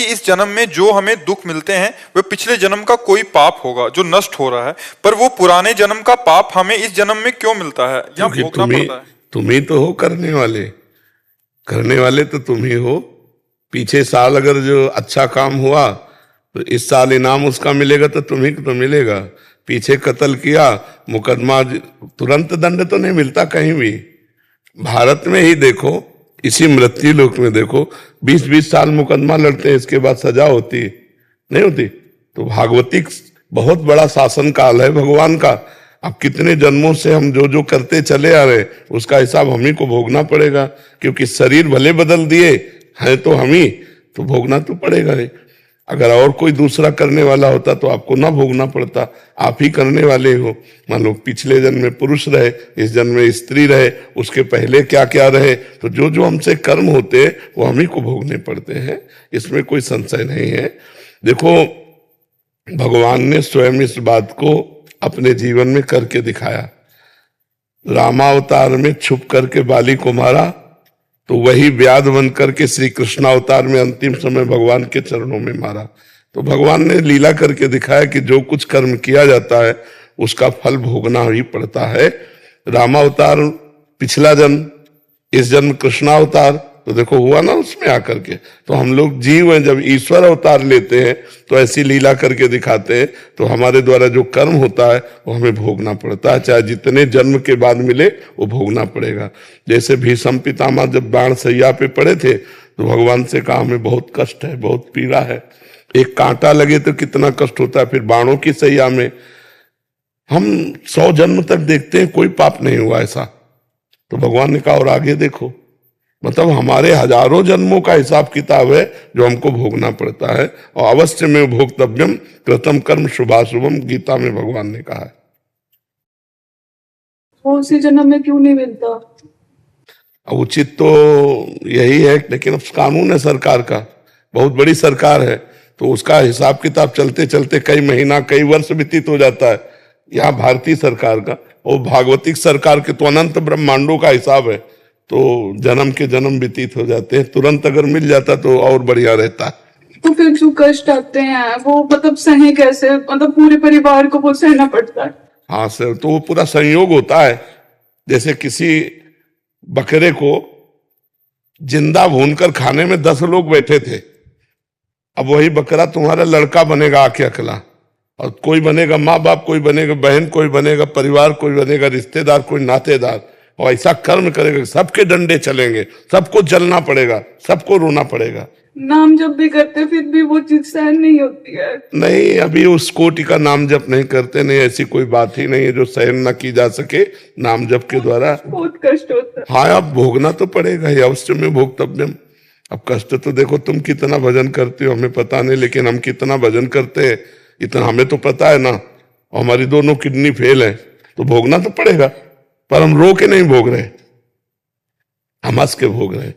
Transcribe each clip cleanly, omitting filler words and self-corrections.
कि इस जन्म में जो हमें दुख मिलते हैं वे पिछले जन्म का कोई पाप होगा जो नष्ट हो रहा है, पर वो पुराने जन्म का पाप हमें इस जन्म में क्यों मिलता है या भोगना पड़ता है? तुम ही तो हो करने वाले तो तुम ही हो। पीछे साल अगर जो अच्छा काम हुआ तो इस साल इनाम उसका मिलेगा तो तुम्ही को तो मिलेगा। पीछे कत्ल किया, मुकदमा, तुरंत दंड तो नहीं मिलता कहीं भी। भारत में ही देखो, इसी मृत्यु लोक में देखो, 20-20 साल मुकदमा लड़ते हैं, इसके बाद सजा होती नहीं होती। तो भागवतिक बहुत बड़ा शासन काल है भगवान का। अब कितने जन्मों से हम जो जो करते चले आ रहे उसका हिसाब हम ही को भोगना पड़ेगा, क्योंकि शरीर भले बदल दिए हैं तो हम ही, तो भोगना तो पड़ेगा ही। अगर और कोई दूसरा करने वाला होता तो आपको ना भोगना पड़ता, आप ही करने वाले हो। मान लो पिछले जन्म में पुरुष रहे, इस जन्म में स्त्री रहे, उसके पहले क्या क्या रहे, तो जो जो हमसे कर्म होते वो हम ही को भोगने पड़ते हैं, इसमें कोई संशय नहीं है। देखो, भगवान ने स्वयं इस बात को अपने जीवन में करके दिखाया। रामावतार में छुप करके बाली को मारा, तो वही व्याध बन करके श्री कृष्णावतार में अंतिम समय भगवान के चरणों में मारा। तो भगवान ने लीला करके दिखाया कि जो कुछ कर्म किया जाता है उसका फल भोगना ही पड़ता है। रामावतार पिछला जन्म, इस जन्म कृष्णावतार, तो देखो हुआ ना उसमें आकर के। तो हम लोग जीव हैं, जब ईश्वर अवतार लेते हैं तो ऐसी लीला करके दिखाते हैं, तो हमारे द्वारा जो कर्म होता है वो हमें भोगना पड़ता है, चाहे जितने जन्म के बाद मिले वो भोगना पड़ेगा। जैसे भीष्म पितामह जब बाण सैया पे पड़े थे तो भगवान से कहा हमें बहुत कष्ट है, बहुत पीड़ा है। एक कांटा लगे तो कितना कष्ट होता है, फिर बाणों की सैया में। हम 100 जन्म तक देखते हैं कोई पाप नहीं हुआ ऐसा। तो भगवान ने कहा और आगे देखो, मतलब हमारे हजारों जन्मों का हिसाब किताब है जो हमको भोगना पड़ता है। और अवश्य में भोक्तव्यम कृतम कर्म शुभाशुभम, गीता में भगवान ने कहा है। उसी जन्म में क्यों नहीं मिलता? उचित तो यही है, लेकिन अब कानून है सरकार का, बहुत बड़ी सरकार है, तो उसका हिसाब किताब चलते चलते कई महीना कई वर्ष व्यतीत हो जाता है। यहाँ भारतीय सरकार का और भागवतिक सरकार के तो अनंत ब्रह्मांडों का हिसाब है, तो जन्म के जन्म व्यतीत हो जाते हैं। तुरंत अगर मिल जाता तो और बढ़िया रहता। तो फिर जो कष्ट आते हैं वो मतलब सहे कैसे? मतलब पूरे परिवार को वो सहना पड़ता है। हाँ सर, तो वो पूरा संयोग होता है। जैसे किसी बकरे को जिंदा भूनकर खाने में 10 लोग बैठे थे, अब वही बकरा तुम्हारा लड़का बनेगा आके अकेला, और कोई बनेगा माँ बाप, कोई बनेगा बहन, कोई बनेगा परिवार, कोई बनेगा रिश्तेदार, कोई नातेदार, और ऐसा कर्म करेगा सबके डंडे चलेंगे, सबको जलना पड़ेगा, सबको रोना पड़ेगा। नाम जब भी करते फिर भी वो चीज सहन नहीं होती है। नहीं, अभी उस कोटि का नाम जप नहीं करते, नहीं ऐसी कोई बात ही नहीं है जो सहन न की जा सके नाम जप के द्वारा। बहुत कष्ट होता है। हाँ, अब भोगना तो पड़ेगा ही, अवश्य में भोक्तव्यम। अब कष्ट तो देखो, तुम कितना भजन करते हो हमें पता नहीं, लेकिन हम कितना भजन करते हैं इतना हमें तो पता है ना। और हमारी दोनों किडनी फेल है, तो भोगना तो पड़ेगा, पर हम रो के नहीं भोग रहे, हम हंस के भोग रहे,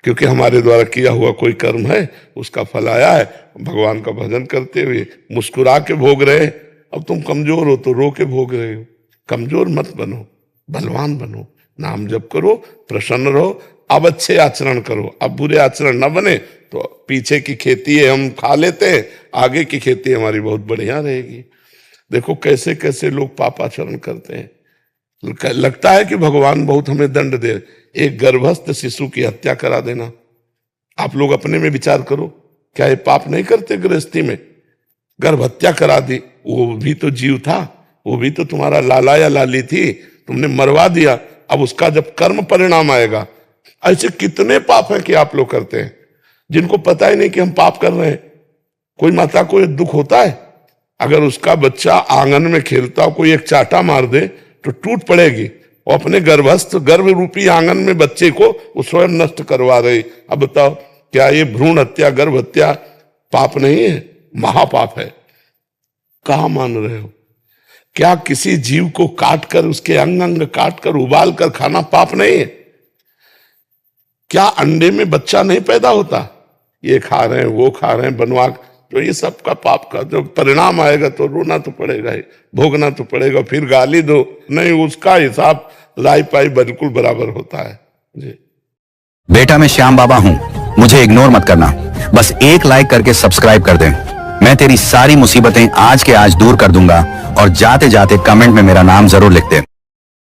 क्योंकि हमारे द्वारा किया हुआ कोई कर्म है, उसका फल आया है। भगवान का भजन करते हुए मुस्कुरा के भोग रहे। अब तुम कमजोर हो तो रो के भोग रहे हो। कमजोर मत बनो, बलवान बनो, नाम जप करो, प्रसन्न रहो। अब अच्छे आचरण करो, अब बुरे आचरण न बने तो पीछे की खेती है हम खा लेते हैं, आगे की खेती हमारी बहुत बढ़िया रहेगी। देखो कैसे कैसे लोग पापाचरण करते हैं। लगता है कि भगवान बहुत हमें दंड दे। एक गर्भस्थ शिशु की हत्या करा देना, आप लोग अपने में विचार करो, क्या ये पाप नहीं करते? गृहस्थी में गर्भ हत्या करा दी, वो भी तो जीव था, वो भी तो तुम्हारा लाला या लाली थी, तुमने मरवा दिया। अब उसका जब कर्म परिणाम आएगा, ऐसे कितने पाप हैं कि आप लोग करते हैं जिनको पता ही नहीं कि हम पाप कर रहे हैं। कोई माता को ये दुख होता है, अगर उसका बच्चा आंगन में खेलता हो कोई एक चाटा मार दे तो टूट पड़ेगी, और अपने गर्भस्थ गर्भ रूपी आंगन में बच्चे को वो स्वयं नष्ट करवा रही। अब बताओ, क्या ये भ्रूण हत्या, गर्भ हत्या पाप नहीं है? महापाप है। कहाँ मान रहे हो? क्या किसी जीव को काट कर, उसके अंग अंग काट कर उबाल कर खाना पाप नहीं है? क्या अंडे में बच्चा नहीं पैदा होता? ये खा रहे हैं, वो खा रहे हैं बनवा, तो ये सब का पाप का जो परिणाम आएगा तो रोना तो पड़ेगा ही, भोगना तो पड़ेगा। फिर गाली दो नहीं, उसका हिसाब राई पाई बिल्कुल बराबर होता है जी। बेटा मैं श्याम बाबा हूँ, मुझे इग्नोर मत करना, बस एक लाइक करके सब्सक्राइब कर दे। मैं तेरी सारी मुसीबतें आज के आज दूर कर दूंगा और जाते जाते कमेंट में मेरा नाम जरूर लिख दे।